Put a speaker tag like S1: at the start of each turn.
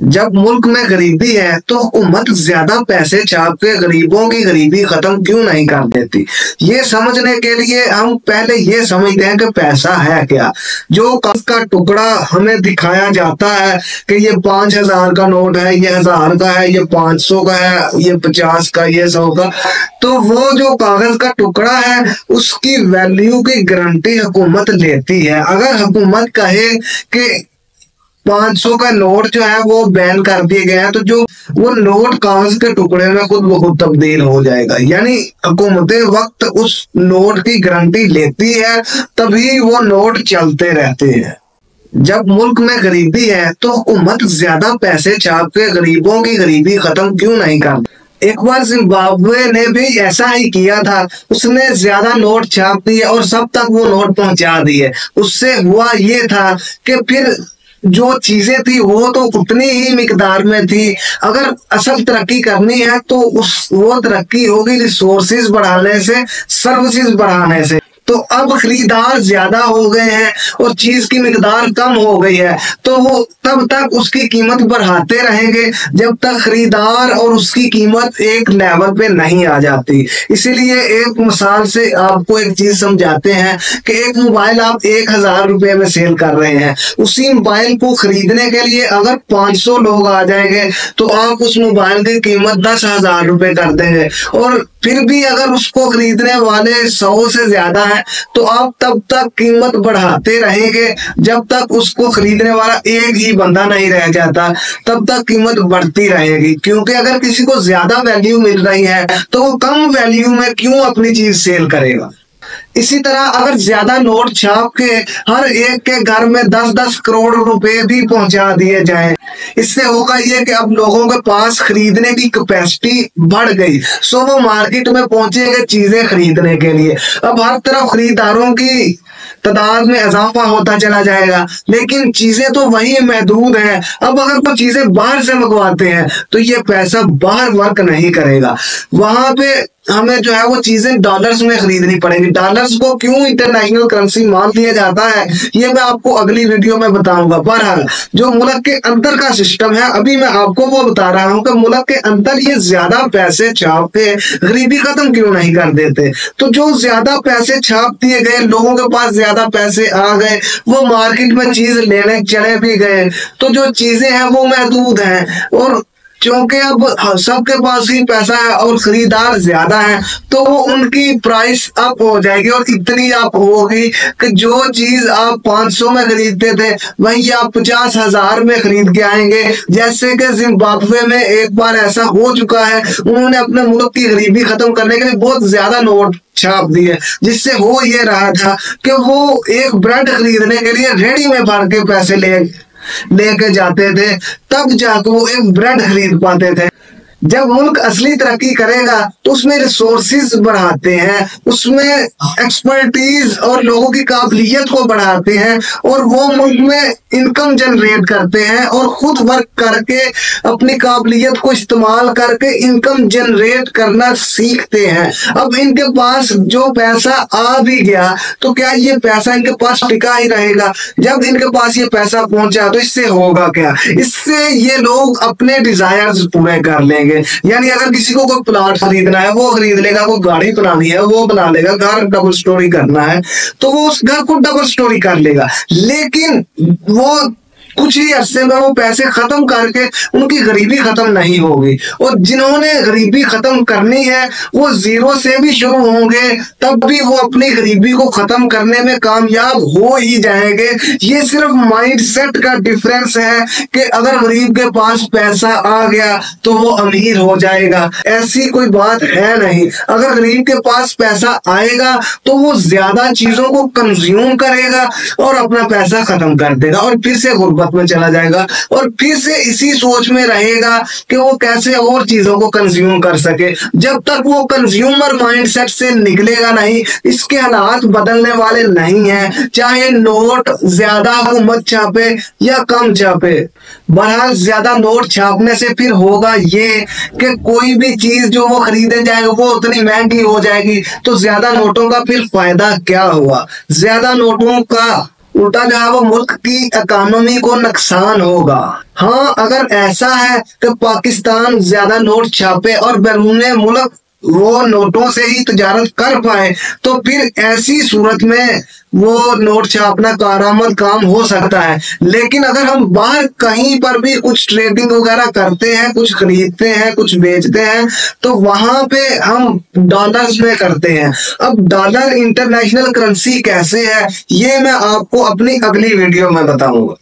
S1: जब मुल्क में गरीबी है तो हुकूमत ज्यादा पैसे छाप के गरीबों की गरीबी खत्म क्यों नहीं कर देती। ये समझने के लिए हम पहले ये समझते हैं कि पैसा है क्या। जो कागज का टुकड़ा हमें दिखाया जाता है कि ये 5,000 का नोट है, ये 1,000 का है, ये 500 का है, ये 50 का, ये 100 का, तो वो जो कागज का टुकड़ा है उसकी वैल्यू की गारंटी हुकूमत लेती है। अगर हुकूमत कहे कि 500 का नोट जो है वो बैन कर दिए गए हैं, तो जो वो नोट कागज के टुकड़े में खुद ब खुद तब्दील हो जाएगा। यानी हुकूमत वक्त उस नोट की गारंटी लेती है, तभी वो नोट चलते रहते हैं। जब मुल्क में गरीबी है तो हुकूमत ज्यादा पैसे छाप के गरीबों की गरीबी खत्म क्यों नहीं करती। एक बार जिम्बाब्वे ने भी ऐसा ही किया था। उसने ज्यादा नोट छाप दिए और सब तक वो नोट पहुंचा दिए। उससे हुआ ये था कि फिर जो चीजें थी वो तो उतनी ही मिकदार में थी। अगर असल तरक्की करनी है तो वो तरक्की होगी रिसोर्सेज बढ़ाने से, सर्विसेज बढ़ाने से। तो अब खरीदार ज्यादा हो गए हैं और चीज की मिकदार कम हो गई है, तो वो तब तक उसकी कीमत बढ़ाते रहेंगे जब तक खरीदार और उसकी कीमत एक लेवल पे नहीं आ जाती। इसीलिए एक मिसाल से आपको एक चीज समझाते हैं कि एक मोबाइल आप 1,000 रुपए में सेल कर रहे हैं। उसी मोबाइल को खरीदने के लिए अगर 500 लोग आ जाएंगे तो आप उस मोबाइल की कीमत 10,000 रुपए कर देंगे। और फिर भी अगर उसको खरीदने वाले 100 से ज्यादा है तो आप तब तक कीमत बढ़ाते रहेंगे जब तक उसको खरीदने वाला एक ही बंदा नहीं रह जाता, तब तक कीमत बढ़ती रहेगी। क्योंकि अगर किसी को ज्यादा वैल्यू मिल रही है तो वो कम वैल्यू में क्यों अपनी चीज सेल करेगा। इसी तरह अगर ज्यादा नोट छाप के हर एक के घर में 10-10 करोड़ रुपए भी पहुंचा दिए जाएं, इससे होगा ये कि अब लोगों के पास खरीदने की कैपेसिटी बढ़ गई, सो वो मार्केट में पहुंचेंगे चीजें खरीदने के लिए। अब हर तरफ खरीदारों की तादाद में इजाफा होता चला जाएगा, लेकिन चीजें तो वही महदूद हैं। अब अगर कोई चीजें बाहर से मंगवाते हैं तो ये पैसा बाहर वर्क नहीं करेगा। वहां पे हमें जो है वो चीजें डॉलर्स में खरीदनी पड़ेगी। डॉलर्स को क्यों इंटरनेशनल करेंसी मान लिया जाता है ये मैं आपको अगली वीडियो में बताऊंगा। बहरहाल जो मुल्क के अंदर का सिस्टम है अभी मैं आपको वो बता रहा हूं कि मुल्क के अंदर ये ज्यादा पैसे छाप के गरीबी खत्म क्यों नहीं कर देते। तो जो ज्यादा पैसे छाप दिए गए, लोगों के पास ज्यादा पैसे आ गए, वो मार्केट में चीज लेने चले भी गए, तो जो चीजें हैं वो महदूद हैं। और क्योंकि अब सबके पास ही पैसा है और खरीदार ज्यादा है तो वो उनकी प्राइस अप हो जाएगी और इतनी अप होगी कि जो चीज आप 500 में खरीदते थे वही आप 50,000 में खरीद के आएंगे। जैसे कि जिम्बाब्वे में एक बार ऐसा हो चुका है, उन्होंने अपने मुल्क की गरीबी खत्म करने के लिए बहुत ज्यादा नोट छाप दिए, जिससे हो ये रहा था कि वो एक ब्रेड खरीदने के लिए रेडी में भर के पैसे लेके जाते थे, तब जाकर वो एक ब्रेड खरीद पाते थे। जब मुल्क असली तरक्की करेगा तो उसमें रिसोर्सेज बढ़ाते हैं, उसमें एक्सपर्टीज और लोगों की काबिलियत को बढ़ाते हैं और वो मुल्क में इनकम जनरेट करते हैं और खुद वर्क करके अपनी काबिलियत को इस्तेमाल करके इनकम जनरेट करना सीखते हैं। अब इनके पास जो पैसा आ भी गया तो क्या ये पैसा इनके पास टिका ही रहेगा। जब इनके पास ये पैसा पहुंचा तो इससे होगा क्या, इससे ये लोग अपने डिजायर्स पूरे कर लेंगे। यानी अगर किसी को कोई प्लॉट खरीदना है वो खरीद लेगा, कोई गाड़ी बनानी है वो बना लेगा, घर डबल स्टोरी करना है तो वो उस घर को डबल स्टोरी कर लेगा। लेकिन वो कुछ ही अरसे में वो पैसे खत्म करके उनकी गरीबी खत्म नहीं होगी। और जिन्होंने गरीबी खत्म करनी है वो जीरो से भी शुरू होंगे, तब भी वो अपनी गरीबी को खत्म करने में कामयाब हो ही जाएंगे। ये सिर्फ माइंडसेट का डिफरेंस है कि अगर गरीब के पास पैसा आ गया तो वो अमीर हो जाएगा, ऐसी कोई बात है नहीं। अगर गरीब के पास पैसा आएगा तो वो ज्यादा चीजों को कंज्यूम करेगा और अपना पैसा खत्म कर देगा और फिर से गुर्बत में चला जाएगा और फिर से इसी सोच में रहेगा कि वो कैसे और चीजों को कंज्यूम कर सके। जब तक वो कंज्यूमर माइंडसेट से निकलेगा नहीं, इसके हालात बदलने वाले नहीं हैं, चाहे नोट ज्यादा हुकूमत छापे या कम छापे। बहरहाल ज्यादा नोट छापने से फिर होगा ये कि कोई भी चीज जो वो खरीदे जाएगा वो उतनी महंगी हो जाएगी, तो ज्यादा नोटों का फिर फायदा क्या हुआ। ज्यादा नोटों का उल्टा जो है वो मुल्क की इकोनॉमी को नुकसान होगा। हाँ, अगर ऐसा है कि पाकिस्तान ज्यादा नोट छापे और बैरून मुल्क वो नोटों से ही तजारत कर पाए, तो फिर ऐसी सूरत में वो नोट छापना कारामद काम हो सकता है। लेकिन अगर हम बाहर कहीं पर भी कुछ ट्रेडिंग वगैरह करते हैं, कुछ खरीदते हैं, कुछ बेचते हैं, तो वहां पे हम डॉलर्स में करते हैं। अब डॉलर इंटरनेशनल करेंसी कैसे है, ये मैं आपको अपनी अगली वीडियो में बताऊंगा।